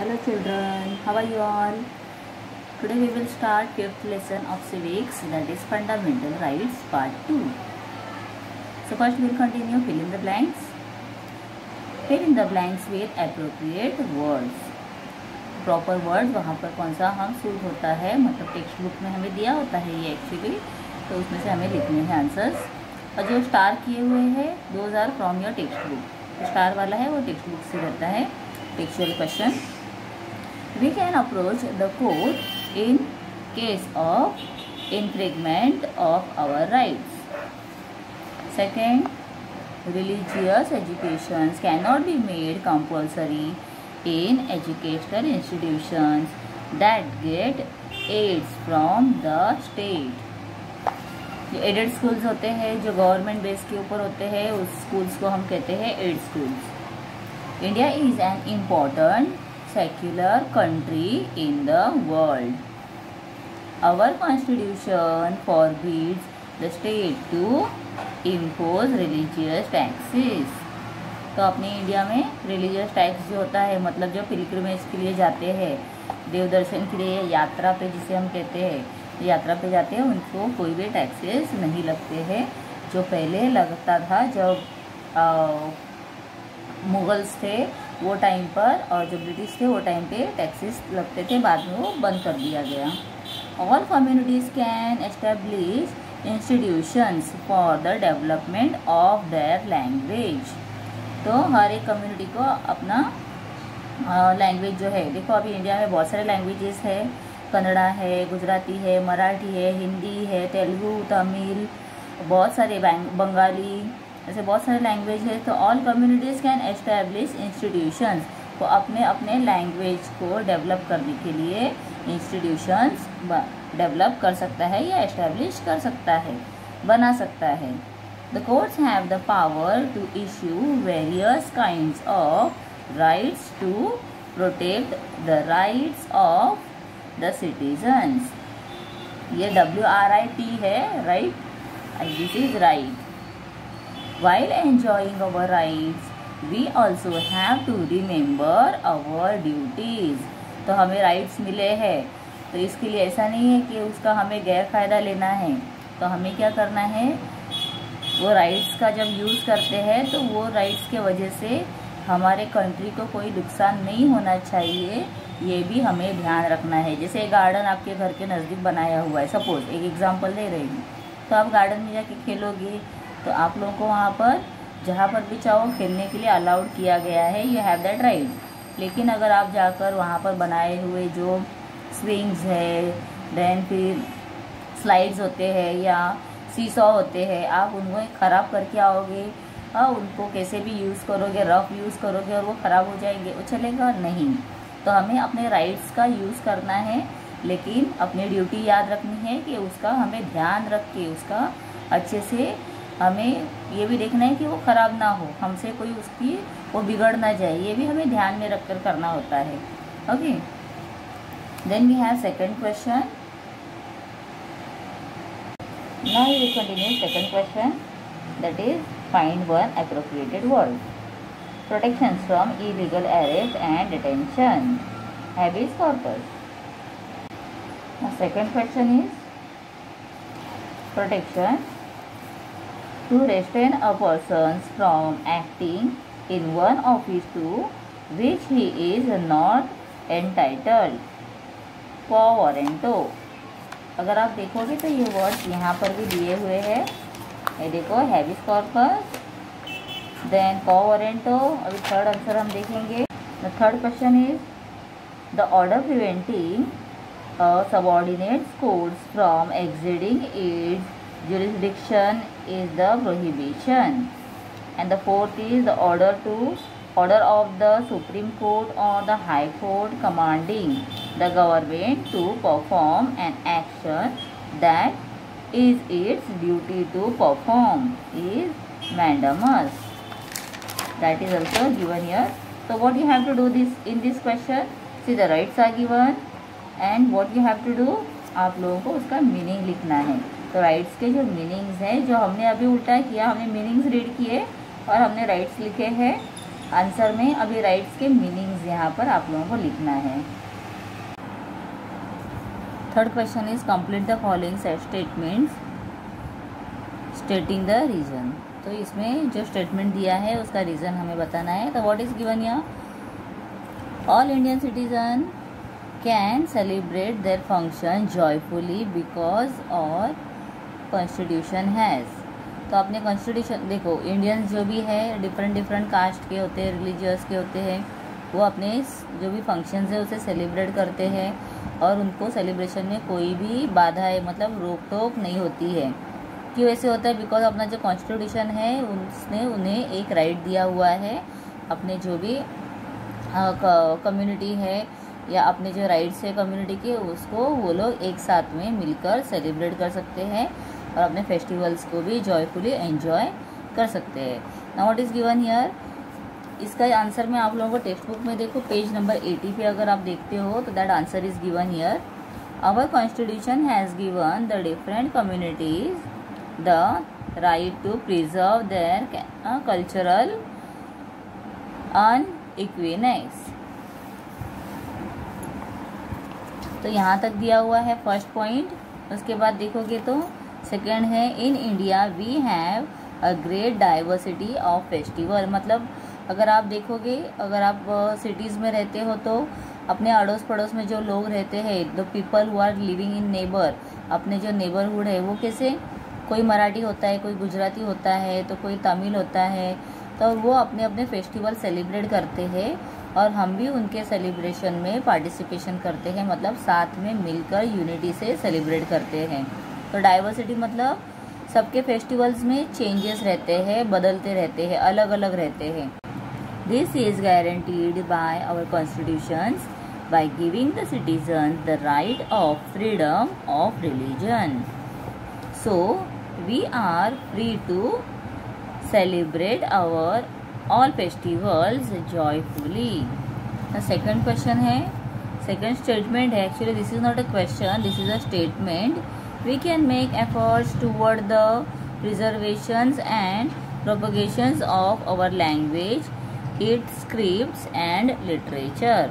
Hello children, how are you all? Today we will start 5th lesson of civics, that is fundamental rights part 2. So first we will continue fill in the blanks. Fill in the blanks with appropriate words. Proper words वहाँ पर कौन सा हम suit होता है, मतलब text book में हमें दिया होता है ये एक्चुअली, तो उसमें से हमें लिखने हैं आंसर्स। और जो स्टार किए हुए हैं those are from your text book, star वाला है वो टेक्स्ट बुक से रहता है। Textual question, we can approach the court in case of infringement of our rights. Second, religious educations cannot be made compulsory in educational institutions that get aids from the state. जो added schools होते हैं, जो government base के ऊपर होते हैं, उस schools को हम कहते हैं aid schools. India is an important secular country in the world. Our constitution forbids the state to impose religious taxes. तो अपने इंडिया में रिलीजियस टैक्स जो होता है, मतलब जो पिलग्रिमेज के लिए जाते हैं, देव दर्शन के लिए, यात्रा पे जिसे हम कहते हैं, यात्रा पे जाते हैं, उनको कोई भी टैक्सेस नहीं लगते हैं। जो पहले लगता था जब मुगल्स थे वो टाइम पर, और जो ब्रिटिश थे वो टाइम पे टैक्सेस लगते थे, बाद में वो बंद कर दिया गया। All communities can establish institutions for the development of their language. तो हर एक कम्युनिटी को अपना लैंग्वेज जो है, देखो अभी इंडिया में बहुत सारे लैंग्वेजेस है, कन्नड़ा है, गुजराती है, मराठी है, हिंदी है, तेलुगु, तमिल, बहुत सारे बंगाली, ऐसे बहुत सारे लैंग्वेज है। तो all communities can establish institutions, को अपने अपने लैंग्वेज को डेवलप करने के लिए इंस्टीट्यूशंस डेवलप कर सकता है या एस्टैब्लिश कर सकता है, बना सकता है। The courts have the power to issue various kinds of writs to protect the rights of the citizens. ये WRIT है, right, this is right. While enjoying our rights, we also have to remember our duties. तो हमें rights मिले हैं, तो इसके लिए ऐसा नहीं है कि उसका हमें गैर फ़ायदा लेना है। तो हमें क्या करना है, वो राइट्स का जब यूज़ करते हैं तो वो राइट्स के वजह से हमारे कंट्री को कोई नुकसान नहीं होना चाहिए, ये भी हमें ध्यान रखना है। जैसे गार्डन आपके घर के नज़दीक बनाया हुआ है, सपोज एक एग्जांपल दे रही हूँ, तो आप गार्डन में जाके खेलोगे तो आप लोगों को वहाँ पर जहाँ पर भी चाहो खेलने के लिए अलाउड किया गया है, यू हैव दैट राइट। लेकिन अगर आप जाकर वहाँ पर बनाए हुए जो स्विंग्स है, देन फिर स्लाइड्स होते हैं या सीसॉ होते हैं, आप उनको ख़राब करके आओगे, उनको कैसे भी यूज़ करोगे, रफ यूज़ करोगे और वो ख़राब हो जाएंगे, वो चलेगा नहीं। तो हमें अपने राइट्स का यूज़ करना है, लेकिन अपनी ड्यूटी याद रखनी है कि उसका हमें ध्यान रख के उसका अच्छे से हमें ये भी देखना है कि वो ख़राब ना हो, हमसे कोई उसकी वो बिगड़ ना जाए, ये भी हमें ध्यान में रखकर करना होता है। Okay, then we have second question. Now we will continue second question, that is find one appropriated word. Protection from illegal arrest and detention, habeas corpus. Second question is protection to restrain a person from acting in one office to which he is not entitled, quo warranto। अगर आप देखोगे तो ये words यहाँ पर भी दिए हुए हैं, ये देखो, habeas corpus, then quo warranto। अभी थर्ड आंसर हम देखेंगे। The third question is the order preventing subordinate courts from exceeding its jurisdiction is the prohibition, and the fourth is the order of the Supreme Court or the High Court commanding the government to perform an action that is its duty to perform is mandamus. That is also given here. So what you have to do in this question, see the rights are given and what you have to do, आप लोगों को उसका meaning लिखना है। तो rights के जो meanings हैं, जो हमने अभी उल्टा किया, हमने मीनिंग्स रीड किए और हमने राइट्स लिखे हैं, आंसर में अभी राइट्स के मीनिंग्स यहाँ पर आप लोगों को लिखना है। Third question is complete the following statements stating the reason. तो इसमें जो स्टेटमेंट दिया है उसका रीजन हमें बताना है। तो what is given here, all Indian citizen can celebrate their function joyfully because और कॉन्स्टिट्यूशन हैज़। तो अपने कॉन्स्टिट्यूशन देखो, इंडियंस जो भी है डिफरेंट कास्ट के होते हैं, रिलीजियस के होते हैं, वो अपने जो भी फंक्शंस है उसे सेलिब्रेट करते हैं और उनको सेलिब्रेशन में कोई भी बाधा है मतलब रोक टोक नहीं होती है। क्यों ऐसे होता है, बिकॉज अपना जो कॉन्स्टिट्यूशन है उसने उन्हें एक राइट दिया हुआ है, अपने जो भी कम्युनिटी है या अपने जो राइट्स है कम्युनिटी के, उसको वो लोग एक साथ में मिलकर सेलिब्रेट कर सकते हैं और अपने फेस्टिवल्स को भी जॉयफुली एंजॉय कर सकते हैं। Now what is given here, इसका आंसर में आप लोगों को टेक्स्ट बुक में देखो पेज नंबर 80 पे अगर आप देखते हो तो that answer is given here, our constitution has given the different communities the right to preserve their cultural uniqueness. तो यहाँ तक दिया हुआ है फर्स्ट पॉइंट। उसके बाद देखोगे तो सेकेंड है, in India we have a great diversity of festival. मतलब अगर आप देखोगे, अगर आप सिटीज़ में रहते हो तो अपने अड़ोस पड़ोस में जो लोग रहते हैं, the people who are living in neighbour, अपने जो नेबरहुड है वो कैसे, कोई मराठी होता है, कोई गुजराती होता है, तो कोई तमिल होता है, तो वो अपने अपने फेस्टिवल सेलिब्रेट करते हैं और हम भी उनके सेलिब्रेशन में पार्टिसिपेशन करते हैं, मतलब साथ में मिलकर यूनिटी से सेलिब्रेट करते हैं। तो डाइवर्सिटी मतलब सबके फेस्टिवल्स में चेंजेस रहते हैं, बदलते रहते हैं, अलग अलग रहते हैं। This is guaranteed by our constitutions by giving the citizens the right of freedom of religion. So we are free to celebrate our all festivals joyfully। The second question है, second statement है, actually this is not a question, this is a statement। We can make efforts toward the preservations and propagations of our language, its scripts and literature।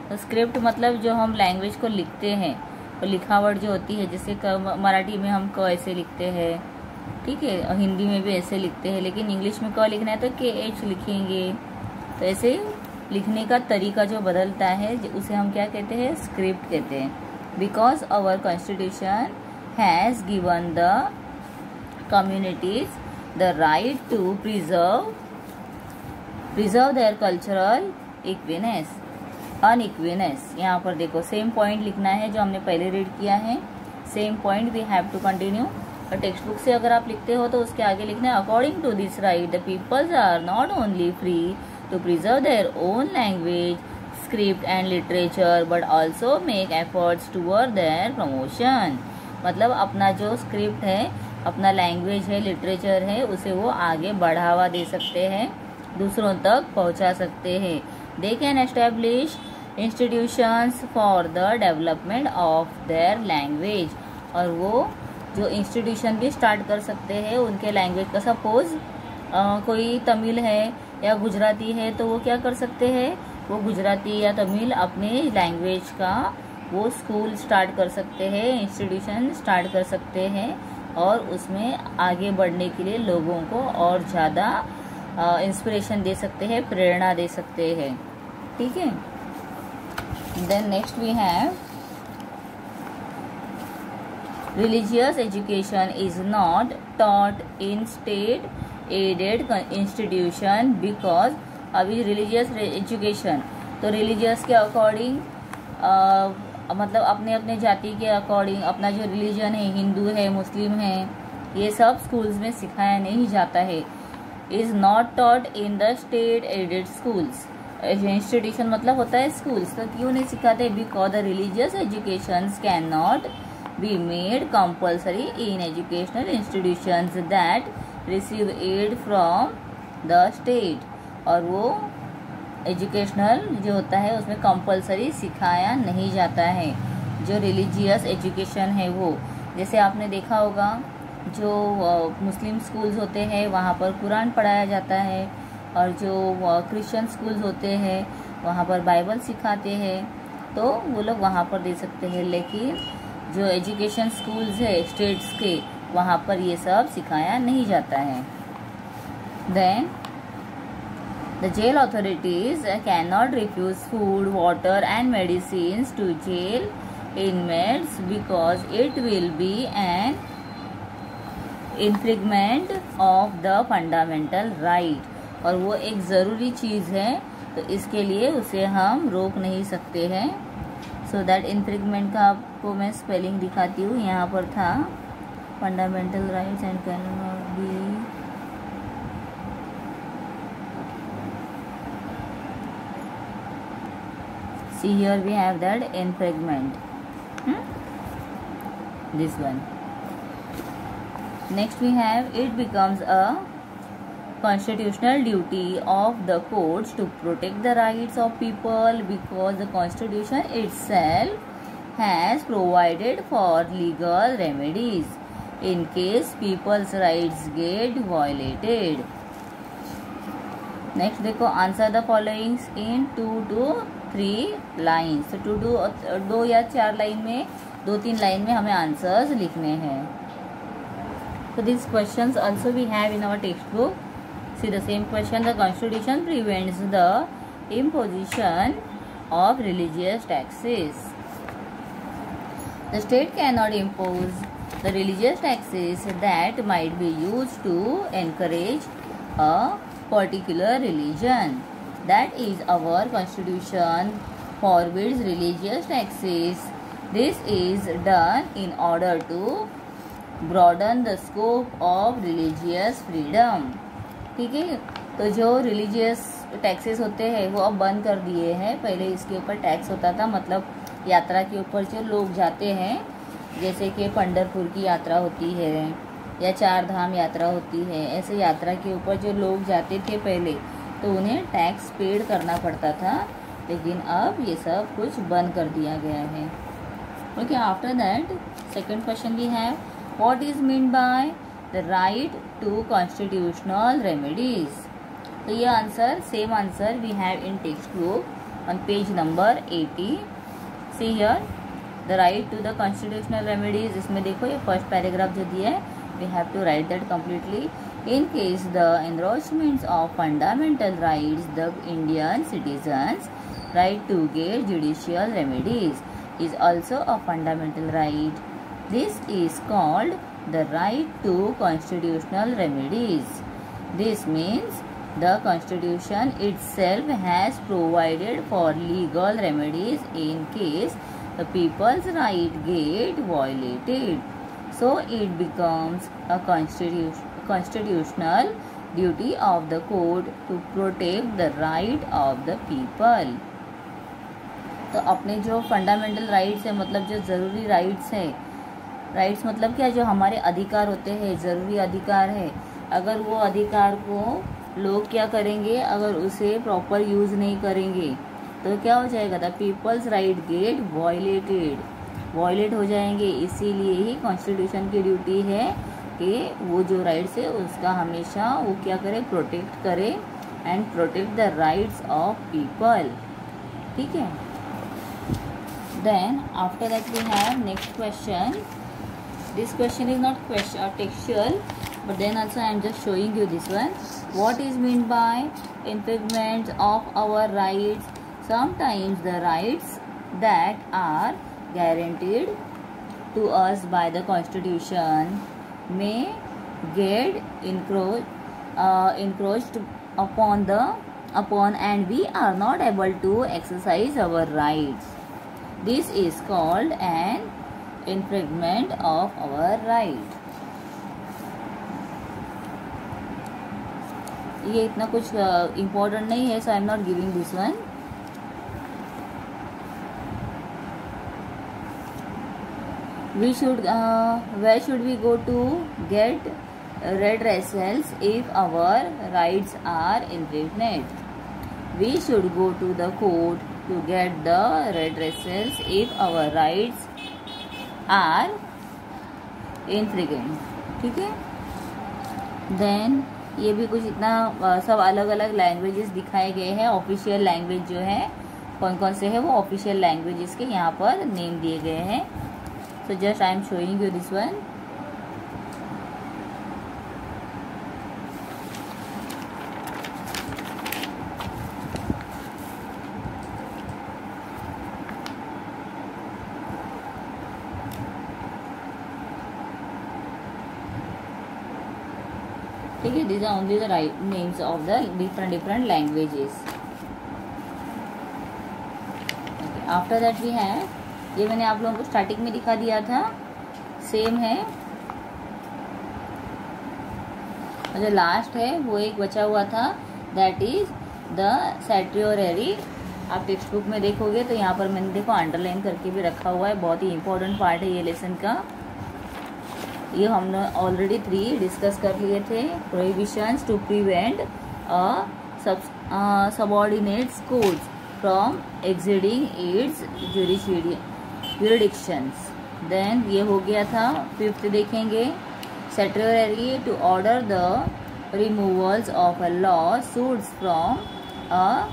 तो script मतलब जो हम language को लिखते हैं, और लिखावट जो होती है, जैसे मराठी में हम क ऐसे लिखते हैं, ठीक है, और हिंदी में भी ऐसे लिखते हैं, लेकिन इंग्लिश में क लिखना है तो KH लिखेंगे। तो ऐसे लिखने का तरीका जो बदलता है उसे हम क्या कहते हैं, स्क्रिप्ट कहते हैं। Because our constitution has given the communities the right to preserve their cultural इक्विनेस अनइक्विनेस। यहाँ पर देखो सेम पॉइंट लिखना है जो हमने पहले रीड किया है, same point we have to continue. और टेक्स्ट बुक से अगर आप लिखते हो तो उसके आगे लिखना है, according to this right the peoples are not only free to preserve their own language, script and literature but also make efforts toward their promotion. मतलब अपना जो स्क्रिप्ट है, अपना लैंग्वेज है, लिटरेचर है, उसे वो आगे बढ़ावा दे सकते हैं, दूसरों तक पहुंचा सकते हैं। They can establish institutions for the development of their language. और वो जो इंस्टीट्यूशन भी स्टार्ट कर सकते हैं उनके लैंग्वेज का। सपोज कोई तमिल है या गुजराती है तो वो क्या कर सकते हैं, वो गुजराती या तमिल अपने लैंग्वेज का वो स्कूल स्टार्ट कर सकते हैं, इंस्टीट्यूशन स्टार्ट कर सकते हैं और उसमें आगे बढ़ने के लिए लोगों को और ज़्यादा इंस्पिरेशन दे सकते हैं, प्रेरणा दे सकते हैं। ठीक है, then next we have religious education is not taught in state aided institution because अभी religious education तो religious के अकॉर्डिंग मतलब अपने अपने जाति के अकॉर्डिंग अपना जो रिलीजन है, हिंदू है, मुस्लिम है, ये सब स्कूल्स में सिखाया नहीं जाता है। Is not taught in the state aided schools. Institution मतलब होता है स्कूल्स, तो क्यों नहीं सिखाते, because the religious education can not be made compulsory in educational institutions that receive aid from the state। और वो एजुकेशनल जो होता है उसमें कंपलसरी सिखाया नहीं जाता है। जो रिलीजियस एजुकेशन है वो, जैसे आपने देखा होगा जो मुस्लिम स्कूल्स होते हैं वहाँ पर कुरान पढ़ाया जाता है, और जो क्रिश्चियन स्कूल्स होते हैं वहाँ पर बाइबल सिखाते हैं, तो वो लोग वहाँ पर दे सकते हैं। लेकिन जो एजुकेशन स्कूल्स है स्टेट्स के, वहाँ पर ये सब सिखाया नहीं जाता है। Then the jail authorities can not refuse food, water and medicines to jail inmates because it will be an infringement of the fundamental right, और वो एक ज़रूरी चीज़ है, तो इसके लिए उसे हम रोक नहीं सकते हैं। सो दैट infringement का आपको मैं स्पेलिंग दिखाती हूँ। यहाँ पर था fundamental rights and can not be, see here we have that infringement, this one. Next we have, it becomes a constitutional duty of the courts to protect the rights of people because the constitution itself has provided for legal remedies in case people's rights get violated. Next देखो, answer the followings in 2 to 3 lines. तो 2 या 4 line में, 2-3 line में हमें answers लिखने हैं। So these questions also we have in our textbook. See the same question. The Constitution prevents the imposition of religious taxes. The state cannot impose the religious taxes that might be used to encourage a particular religion. That is, our constitution forbids religious taxes. This is done in order to broaden the scope of religious freedom. ठीक है, तो जो religious taxes होते हैं वो अब बंद कर दिए हैं। पहले इसके ऊपर टैक्स होता था, मतलब यात्रा के ऊपर जो लोग जाते हैं, जैसे कि पंढरपुर की यात्रा होती है या 4 धाम यात्रा होती है, ऐसे यात्रा के ऊपर जो लोग जाते थे पहले, तो उन्हें टैक्स पेड करना पड़ता था। लेकिन अब ये सब कुछ बंद कर दिया गया है। Okay, after that second question we have, what is mean by the right to constitutional remedies. तो ये answer, same answer we have in text book on page number 80। See here the right to the constitutional remedies. इसमें देखो ये first paragraph जो दिया है, we have to write that completely. In case the encroachments of fundamental rights, the Indian citizens' right to get judicial remedies is also a fundamental right. This is called the right to constitutional remedies. This means the Constitution itself has provided for legal remedies in case the people's right get violated. So it becomes a constitutional duty of the court to protect the right of the people. तो अपने जो fundamental rights है, मतलब जो ज़रूरी rights है, rights मतलब क्या, जो हमारे अधिकार होते हैं, ज़रूरी अधिकार है, अगर वो अधिकार को लोग क्या करेंगे, अगर उसे प्रॉपर यूज़ नहीं करेंगे तो क्या हो जाएगा, the peoples right get violate हो जाएंगे। इसीलिए ही कॉन्स्टिट्यूशन की ड्यूटी है कि वो जो राइट्स है उसका हमेशा वो क्या करे, प्रोटेक्ट करे and protect the rights of people. ठीक है, then after that we have next question. This question is not textual, but then also I am just showing you this one. What is meant by infringement of our rights? Sometimes the rights that are guaranteed to us by the Constitution may get encroached upon and we are not able to exercise our rights. This is called an infringement of our right. ये इतना कुछ important नहीं है, so I am not giving this one. We should where should we go to get redressals if our rights are infringed? We should go to the court to get the redressals if our rights are infringed. ठीक है, then ये भी कुछ इतना सब अलग अलग languages दिखाए गए हैं। ऑफिशियल लैंग्वेज जो है कौन कौन से है वो ऑफिशियल लैंग्वेजेस के यहाँ पर नेम दिए गए हैं। So just I am showing you this one. ठीक है, these are only the right names of the different languages. Okay, after that we have, ये मैंने आप लोगों को स्टार्टिंग में दिखा दिया था, सेम है। और जो लास्ट है वो एक बचा हुआ था, दैट इज द सेट्रियोररी। आप टेक्स्ट बुक में देखोगे तो यहाँ पर मैंने देखो अंडरलाइन करके भी रखा हुआ है। बहुत ही इंपॉर्टेंट पार्ट है ये लेसन का। ये हमने ऑलरेडी 3 डिस्कस कर लिए थे। Prohibitions to prevent subordinates courts from exceeding its jurisdictions। Then ये हो गया था। 5th देखेंगे, certiorari to order the removals of a law suits from a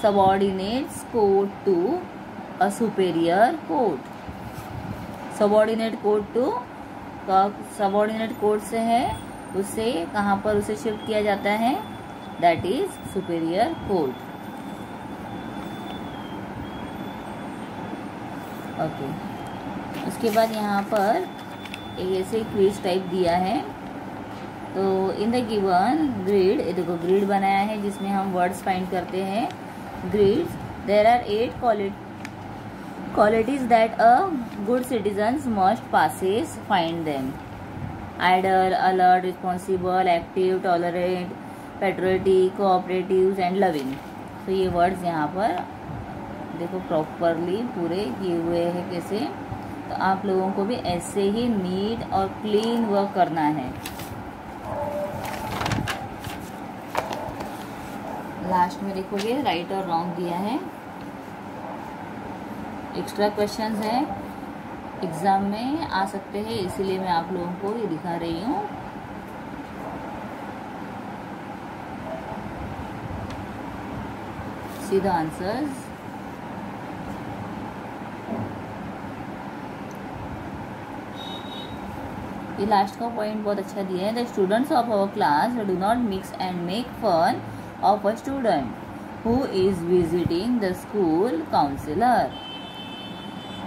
subordinates court to a superior court. Subordinate court to subordinate court से है, उससे कहाँ पर उसे शिफ्ट किया जाता है, that is superior court. Okay, उसके बाद यहाँ पर एक ऐसे क्विज टाइप दिया है। तो इन द गिवन ग्रिड, देखो ग्रिड बनाया है जिसमें हम वर्ड्स फाइंड करते हैं। Grids, there are 8 qualities that a good citizens must possess. Find them: idle, alert, responsible, active, tolerant, patriotic, cooperative and loving. तो ये वर्ड्स यहाँ पर देखो प्रॉपरली पूरे किए हुए हैं कैसे। तो आप लोगों को भी ऐसे ही नीट और क्लीन वर्क करना है। लास्ट में देखोगे राइट और रॉन्ग दिया है। एक्स्ट्रा क्वेश्चंस हैं, एग्जाम में आ सकते हैं, इसीलिए मैं आप लोगों को ये दिखा रही हूँ। See the answers. ये लास्ट का पॉइंट बहुत अच्छा दिया है। The students of our class do not mix and make fun of a student who is visiting the school counsellor.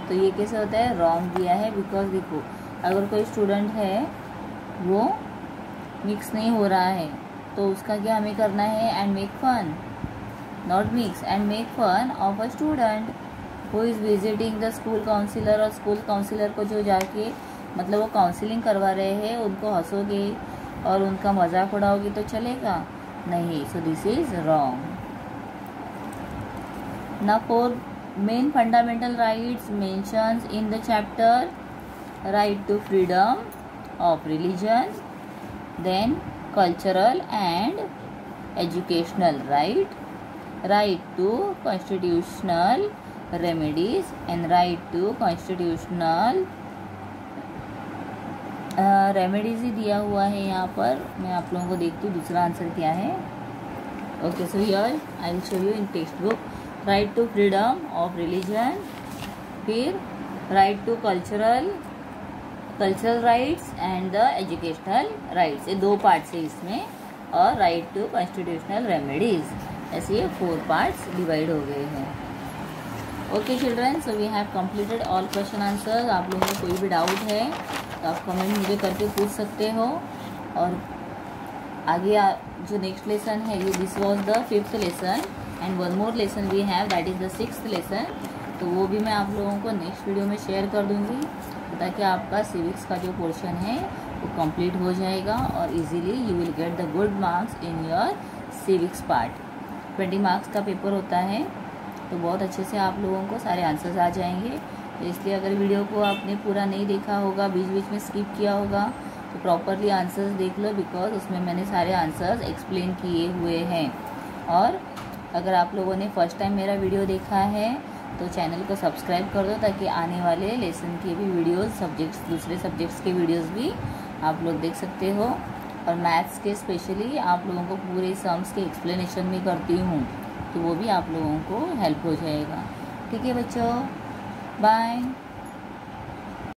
तो ये कैसे होता है, रॉन्ग दिया है। बिकॉज देखो अगर कोई स्टूडेंट है वो मिक्स नहीं हो रहा है तो उसका क्या हमें करना है, and make fun, not mix and make fun of a student who is visiting the school counsellor. और स्कूल काउंसिलर को जो जाके मतलब वो काउंसिलिंग करवा रहे हैं उनको हंसोगे और उनका मजाक उड़ाओगे तो चलेगा नहीं। So this is wrong. ना for main fundamental rights mentions in the chapter: right to freedom of religion, then cultural and educational right, right to constitutional remedies and right to constitutional remedies ही दिया हुआ है यहाँ पर। मैं आप लोगों को देखती हूँ दूसरा आंसर क्या है। Okay, so here I will show you in text book. Right to freedom of religion, फिर right to cultural rights and the educational rights, ये 2 पार्ट्स है इसमें, और राइट टू कॉन्स्टिट्यूशनल रेमेडीज, ऐसे ये 4 पार्ट्स डिवाइड हो गए हैं। Okay children, so we have completed all question answers. आप लोगों को कोई भी डाउट है तो आप कमेंट मुझे करके पूछ सकते हो। और आगे जो नेक्स्ट लेसन है ये this was the 5th lesson and 1 more lesson we have, that is the 6th lesson. तो वो भी मैं आप लोगों को नेक्स्ट वीडियो में शेयर कर दूंगी ताकि आपका सिविक्स का जो पोर्शन है वो कंप्लीट हो जाएगा और easily you will get the good marks in your civics part. 20 marks का पेपर होता है तो बहुत अच्छे से आप लोगों को सारे आंसर्स आ जाएंगे। तो इसलिए अगर वीडियो को आपने पूरा नहीं देखा होगा, बीच बीच में स्किप किया होगा, तो प्रॉपरली आंसर्स देख लो, बिकॉज उसमें मैंने सारे आंसर्स एक्सप्लेन किए हुए हैं। और अगर आप लोगों ने फर्स्ट टाइम मेरा वीडियो देखा है तो चैनल को सब्सक्राइब कर दो ताकि आने वाले लेसन के भी वीडियोस, दूसरे सब्जेक्ट्स के वीडियोस भी आप लोग देख सकते हो। और मैथ्स के स्पेशली आप लोगों को पूरे सम्स के एक्सप्लेनेशन भी करती हूँ, तो वो भी आप लोगों को हेल्प हो जाएगा। ठीक है बच्चों, बाय।